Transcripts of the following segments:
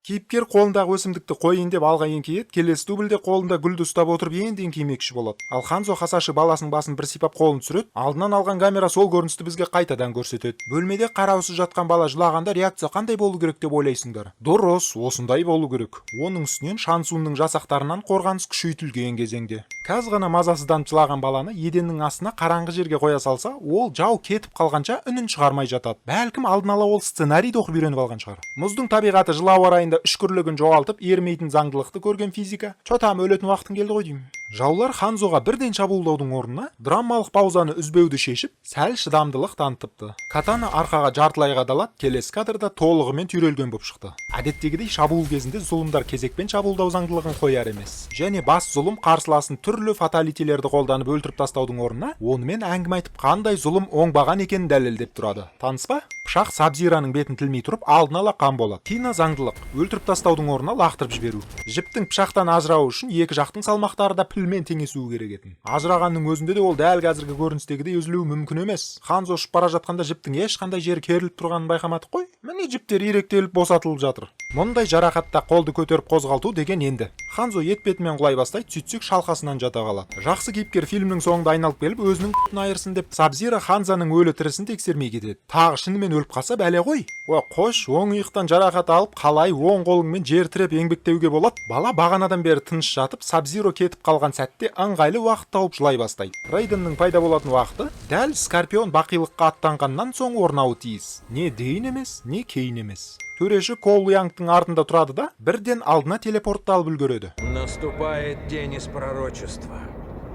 Кейіпкер қолындағы өсімдікті қойын деп алға еңкейеді, келесі дубльде қолында гүлді ұстап отырып енді еңкеймекші болады. Ал Ханзо Хасаши баласының басын бір сипап қолын түсіреді, алдынан алған камера сол көріністі бізге қайтадан көрсетеді. Бөлмеде қараусыз жатқан бала жылағанда реакция қандай болу керек деп ойлайсыңдар? Дұрыс, осындай болу керек. Оның үстінен Шансунның жасақтарынан қорғаныс күшейтілген кезеңде. Каз ғана мазасызданып жылаған баланы еденнің астына қараңғы жерге қоя салса, ол жау кетіп қалғанша үнін шығармай жатады. Бәлкім алдын ала ол сценарийді оқып үйреніп алған шығар. Мұздың табиғаты жылы ауа райында үшкірлігін жоғалтып, ерімейтін заңдылықты көрген физика. Чотам өлетін уақытың келді ғой деймін. Жаулар Ханзоға бірден шабуылдаудың орнына драмалық паузаны үзбеуді шешіп, сәл шыдамдылық танытыпты. Катана арқаға жартылай қадалады, келесі кадрда толығымен түйрелген болып шықты. Әдеттегідей шабуыл кезінде зұлымдар кезекпен шабуылдау заңдылығын қояр емес. Және бас зұлым қарсыласын түрлі фаталитилерді қолданып өлтіріп тастаудың орнына, онымен әңгіме айтып қандай зұлым оңбаған екенін дәлелдеп тұрады. Таныс па? Пышақ Сабзираның бетін тілмей тұрып, алдын ала қан болады. Тина заңдылық, өлтіріп тастаудың орнына лақтырып жіберу. Жіптің пышақтан ажырауы үшін екі жақтың салмақтары да пілмен теңесуі керек етін. Ажырағанның өзінде де ол дәл қазіргі көріністегідей үзілуі мүмкін емес. Ханзо ұшып бара жатқанда жіптің ешқандай жері керіліп тұрғанын байқамадық қой. Міне жіптер иректеліп босатылып жатыр. Мұндай жарақатта қолды көтеріп қозғалту деген енді. Ханзо етпетімен құлай бастайды, сөйтсек шалқасынан жата қалады. Жақсы кейіпкер фильмнің соңында айналып келіп өзінің айырсын деп Сабзира Ханзаның өлі тірісін тексермей кетеді. Тағы шынымен өліп қалса бәле ғой. Қош, оң иықтан жарақат алып, қалай оң қолыңмен жер тіреп еңбектеуге болады? Бала бағанадан бері тыныш жатып, Сабзиро кетіп қалған сәтте ыңғайлы уақыт тауып жылай бастайды. Рейденнің пайда болатын уақыты дәл Скорпион бақилыққа аттанғаннан соң орнауы тиіс. Не дейін емес, не кейін емес. Төреші Коул Янгтың артында тұрады да, бірден алдына телепортталып үлгереді. Наступает день из пророчества.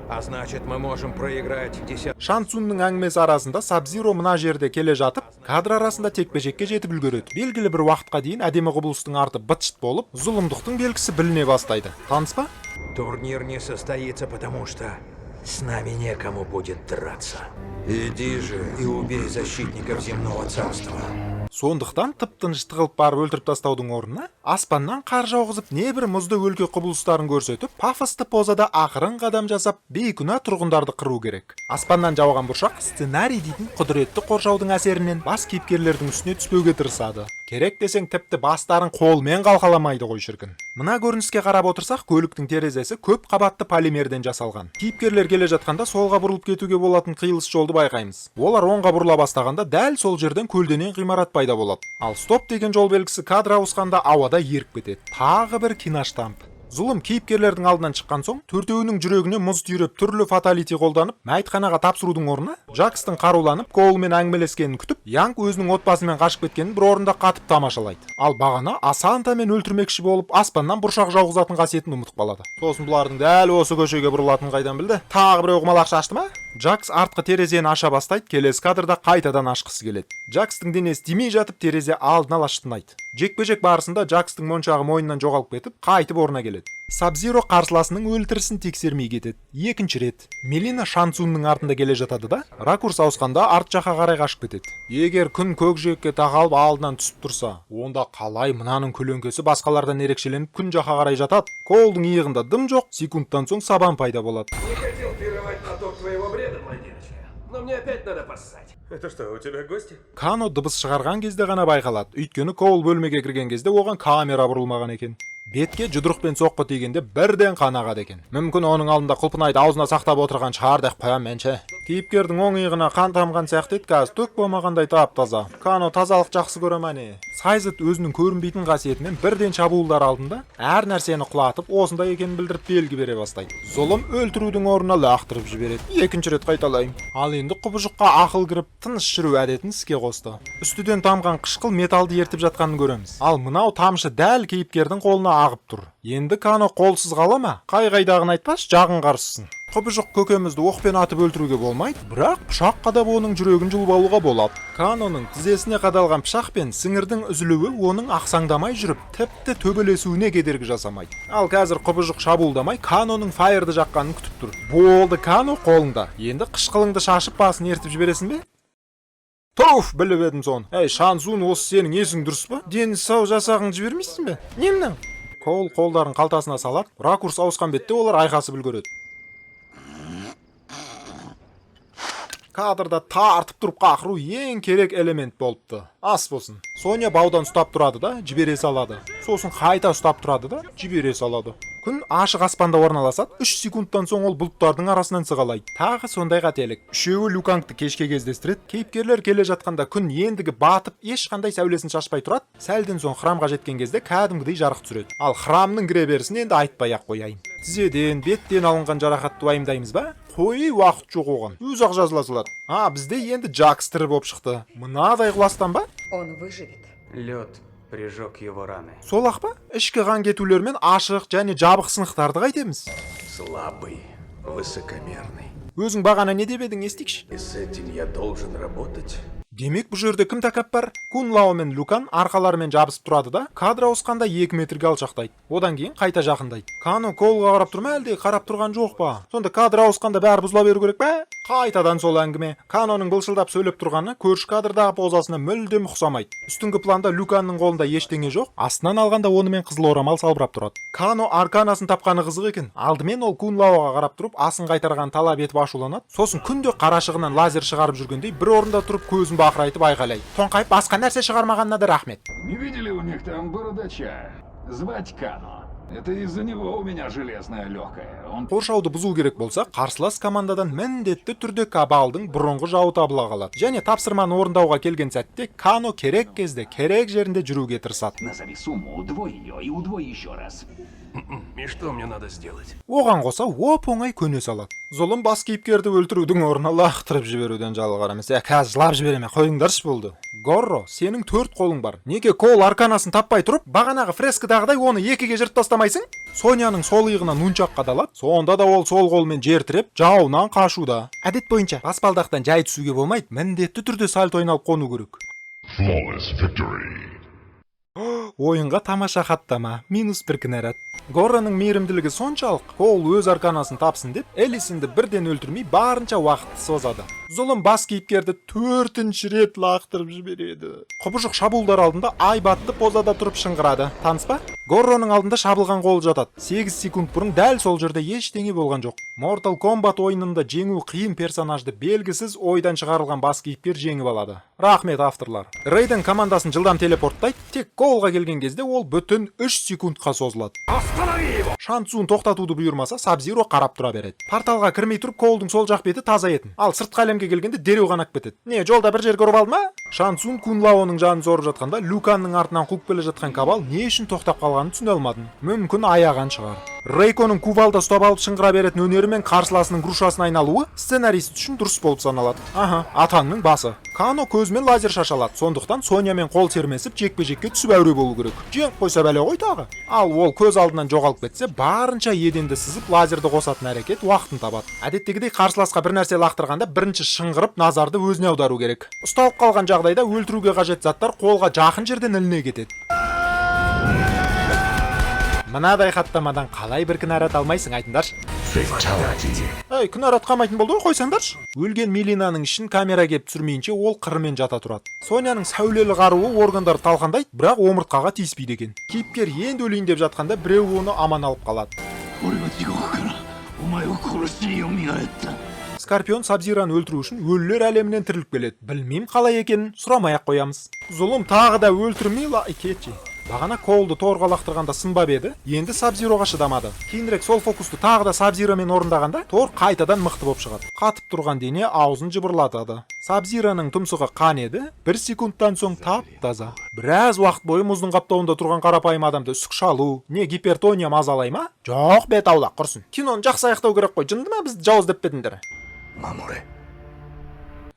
А значит, мы можем проиграть 10. Шансунның әңгімесі арасында Сабзиро мына жерде келе жатып, кадр арасында текпе-жекке жетіп үлгереді. Белгілі бір уақытқа дейін әдемі құбылыстың арты быт-шыт болып, зұлымдықтың белгісі біліне бастайды. Таныс па? Турнир не состоится, потому что с нами некому будет драться. Иди же и убей защитников земного царства. Сондықтан тып-тыныш тығылып барып өлтіріп тастаудың орнына, аспаннан қар жауғызып, небір мұзды өлке құбылыстарын көрсетіп, пафосты позада ақырын қадам жасап, бейкүнә тұрғындарды қыру керек. Аспаннан жауған бұршақ сценарий дейтін құдіретті қоршаудың әсерінен бас кейіпкерлердің үстіне түспеуге тырысады. Керек десең тіпті бастарын қолмен қалқаламайды ғой шіркін. Мына көрініске қарап отырсақ, көліктің терезесі көп қабатты полимерден жасалған. Кейіпкерлер келе жатқанда солға бұрылып кетуге болатын қиылыс жолды байқаймыз. Олар оңға бұрыла бастағанда дәл сол жерден көлденең ғимарат пайда болады. Ал стоп деген жол белгісі кадр ауысқанда ауада еріп кетеді. Тағы бір киноштамп. Зұлым кейіпкерлердің алдынан шыққан соң, төртеуінің жүрегіне мұз түйреп түрлі фаталити қолданып, мәйітханаға тапсырудың орнына, Джакстың қаруланып, Коулмен әңгімелескенін күтіп, Янг өзінің отбасымен қашып кеткенін бір орында қатып тамашалайды. Ал бағана аса ынтамен өлтірмекші болып, аспаннан бұршақ жауғызатын қасиетін ұмытып қалады. Сосын бұлардың дәл осы көшеге бұрылатынын қайдан білді? Тағы біреу құмалақ шашты ма? Джакс артқы терезені аша бастайды, келесі кадрда қайтадан ашқысы келеді. Джакстың денесі тимей жатып, терезе алдын ала шытынайды. Жекпе-жек барысында Джакстың моншағы мойнынан жоғалып кетіп, қайтып орнына келеді. Сабзиро қарсыласының өлтірісін тексермей кетеді. Екінші рет Мелина Шансунның артында келе жатады да, ракурс ауысқанда арт жаққа қарай қашып кетеді. Егер күн көкжиекке тақалып алдынан түсіп тұрса, онда қалай мынаның көлеңкесі басқалардан ерекшеленіп күн жаққа қарай жатады? Коулдың иығында дым жоқ, секундтан соң сабан пайда болады. Не хотел прерывать поток твоего бреда, младеночка, но мне опять надо поссать. Это что, у тебя гости? Кано дыбыс шығарған кезде ғана байқалады. Өйткені Коул бөлмеге кірген кезде оған камера бұрылмаған екен. Бетке жұдырықпен соққы тигенде бірден қан ағады екен. Мүмкін оның алдында құлпынайды аузына сақтап отырған шығар деп қоям менше. Кейіпкердің оң иығына қан тамған сияқты еді, қазір түк болмағандай тап-таза. Кано тазалық жақсы көре ме не? Сайзет өзінің көрінбейтін қасиетімен бірден шабуылдар алдында әр нәрсені құлатып, осындай екенін білдіріп белгі бере бастайды. Зұлым өлтірудің орнына лақтырып жібереді. Екінші рет қайталайын. Ал енді құбыжыққа ақыл кіріп, тыныш жүру әдетін іске қосты. Үстіден тамған қышқыл металды ертіп жатқанын көреміз. Ал мынау тамшы дәл кейіпкердің қолына ағып тұр. Енді Кано қолсыз қала ма? Қай-қайдағын айтпас, жағын қарсысын. Құбыжық көкемізді оқпен атып өлтіруге болмайды, бірақ пышақ қадап оның жүрегін жұлып алуға болады. Каноның тізесіне қадалған пышақ пен сіңірдің үзілуі оның ақсаңдамай жүріп, тіпті төбелесуіне кедергі жасамайды. Ал қазір құбыжық шабуылдамай, Каноның файырды жаққанын күтіп тұр. Болды, Кано қолыңда. Енді қышқылыңды шашып басын ертіп жібересің бе? Тоф, біліп едім соны. Әй, Шансун, осы сенің есің дұрыс па? Дені сау жасағың жібермейсің бе? Немнің? Коул қолдарын қалтасына салады, ракурс ауысқан бетте олар айқасып үлгереді. Кадрда тартып туруп какыруу эң керек элемент болупту. Ас болсун. Соня баудан ұстап турады да, жибере салады. Сосын кайта ұстап турады да, жибере салады. Күн ашык аспанда орналасат, 3 секундтан соң ол булуттардын арасынан сыгалайт. Тагы сондай кателик. Үшөөгү Люкангды кечке кездестирет. Кейипкерлер келе жатканда күн ендиги батып, эч кандай сәулесин чачпай турат. Сәлден соң храмга жеткен кезде кәдимгидей жарык түсүрөт. Ал храмдын кире берисин энди айтпай ак кояйын. Тизеден, беттен алынган жаракатты уайымдаймыз ба? Кой убакыт жок огон. Өзү ак жазыла салат. Бизде энди Джакстер болуп чыкты. Мынадай кыластан ба? Он выживет. Лед прижег его раны. Сол ак ба? Ички кан кетүүлөр менен ашык жана жабык сыныктарды кайтемиз. Слабый, высокомерный. Өзүң багана не деп эдиң эстикши? И с этим я должен работать? Демек бу жерде ким такаппар? Кун Лао менен Люкан аркалары менен жабысып турады да, кадр ауысканда 2 метрге алчактайт. Одан кийин кайта жакындайт. Кано колго карап турма элди, карап турган жок ба? Сонда кадр ауысканда баары бузула берүү керек ба? Кайтадан сол аңгиме. Канонун былшылдап сөйлөп турганы көрүш кадрдагы позасына мүлдем уксамайт. Үстүнгү планда Люкандын колунда эчтене жок, астынан алганда ону менен кызыл орамал салбырап турат. Кано арканасын тапканы кызык экен. Алдымен ол Кун Лаога карап туруп, асын кайтарганын талап этип ашууланат. Сосын күндө карашыгынан лазер чыгарып жүргөндөй бир орунда туруп көзүн бакырайтып айкайлайт. Тоңкайып баска нерсе чыгармаганына да рахмет. Не видели у них там бородача? Звать Кано. Это из-за него у меня железная легкая. Он Коршауды бузуу керек болса, карсылас командадан міндетті түрде Кабалдың бұрынғы жауы табыла калат. Және тапсырманы орындауга келген сәтте Кано керек кезде, керек жеринде жүрүүгө тырысат. назови сумму, удвой ее и удвой еще раз. И что мне надо сделать? Оған қоса оп-оңай көне салат. Зұлым бас кейіпкерді өлтірүүнүн орнуна лақтырып жиберүүдөн жалыгар эмес. Қазір жылап жибереме, коюңдарчы болду. Горро, сенің 4 қолың бар. Неге Кол арканасын таппай туруп, баганагы фрескадагыдай оны экиге жыртып тастамайсың? Соняның сол ыйыгына нунчак кадалат. Сонда да ол сол кол менен жер тиреп, жауынан качууда. Адет боюнча баспалдактан жай түсүүгө болмайт, міндетті түрдө сальто ойналып конуу керек. Flawless victory. Ойынға тамаша хаттама, -1 кінәрат. Горроның мейірімділігі сончалық, Кол өз арканасын тапсын деп, Элисинди бірден өлтірмей барынча уақытты созады. Зұлым бас кейіпкерді 4-ші рет лақтырып жібереді. Құбыжық шабуылдар алдында айбатты позада тұрып шыңғырады. Таныспа? Горроның алдында шабылған қол жатат. 8 секунд бұрын дәл сол жерде ештеңе болған жоқ. Mortal Kombat ойынында жеңүү қиын персонажды белгісіз ойдан шығарылған бас кейіпкер жеңіп алады. Рахмет авторлар. Рейден командасын жылдам телепорттайды, тек Колға келген кезде ол бүтін 3 секундқа созылады. Шансун тоқтатуды бұйырмаса, Сабзиро қарап тұра береді. Порталға кірмей тұрып, Колдың сол жақ беті таза етін. Ал сыртқы әлемге келгенде дереу қанап кетеді. Не, жолда бір жер көріп алды ма? Шансун Кун Лаоның жанын сорып жатқанда, Люканның артынан қуып келе жатқан Кабал не үшін тоқтап қалғанын түсіне алмадым. Мүмкін аяған шығар. Рейконың кувалда ұстап алып шыңғыра беретін өнері мен қарсыласының грушасын айналуы сценарист үшін дұрыс болып саналады. Атаңның басы. Кано көзімен лазер шашалады. Сондықтан Сонямен қол сермесіп жекпе-жекке түсіп әуре болу керек. Жеңіп қойса бәле ғой тағы. Ал ол көз алдынан жоғалып кетсе, барынша еденді сызып лазерді қосатын әрекет уақытын табады. Әдеттегідей қарсыласқа бір нәрсе лақтырғанда бірінші шыңғырып назарды өзіне аудару керек. Ұсталып қалған жағдайда өлтіруге қажет заттар қолға жақын жерден іліне кетеді. Мынадай хаттамадан қалай бір кінәрат алмайсың, айтыңдаршы. Fatality. Эй, кінәрат қалмайтын болды ғой, қойсаңдаршы. Өлген Милинаның ішін камера кеп түсірмейінше ол қырымен жата тұрады. Соняның сәулелі қаруы органдарды талқандайды, бірақ омыртқаға тиіспейді екен. Кейіпкер енді өлейін деп жатқанда біреу оны аман алып қалады. Скорпион Сабзираны өлтіру үшін өлілер әлемінен тіріліп келеді. Білмейм қалай екенін сұрамай-ақ қоямыз. Зұлым тағы да өлтірмей кетші. Бағана Колды торға лақтырғанда сынбап еді, енді Сабзироға шыдамады. Кейінірек сол фокусты тағы да Сабзиромен орындағанда, Тор қайтадан мықты болып шығады. Қатып тұрған дене аузын жыбырлатады. Сабзироның тұмсығы қан еді, 1 секундтан соң тап-таза. Біраз уақыт бойы мұздың қаптауында тұрған қарапайым адамды үсік шалу, не гипертония мазалай ма? Жоқ, бет аулақ құрсын. Киноны жақсы аяқтау керек қой, жынды ма бізді жауыз деп бедіңдер? Мамуре.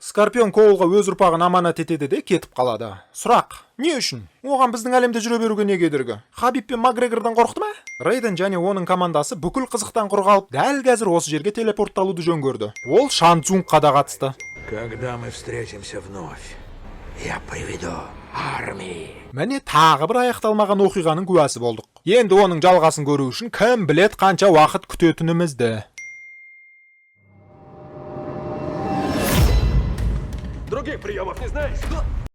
Скорпион Колға өз ұрпағын аманат етеді де кетіп қалады. Сұрақ, не үшін? Оған біздің әлемде жүре беруге не кедергі? Хабиб пен Макгрегордан қорықты ма? Рейден және оның командасы бүкіл қызықтан құр қалып, дәл қазір осы жерге телепортталуды жөн көрді. Ол Шансунға да қатысты. Когда мы встретимся вновь, я приведу армии. Міне тағы бір аяқталмаған оқиғаның куәсі болдық. Енді оның жалғасын көру үшін кім білет қанша уақыт күтетінімізді. Других приемов не знаешь?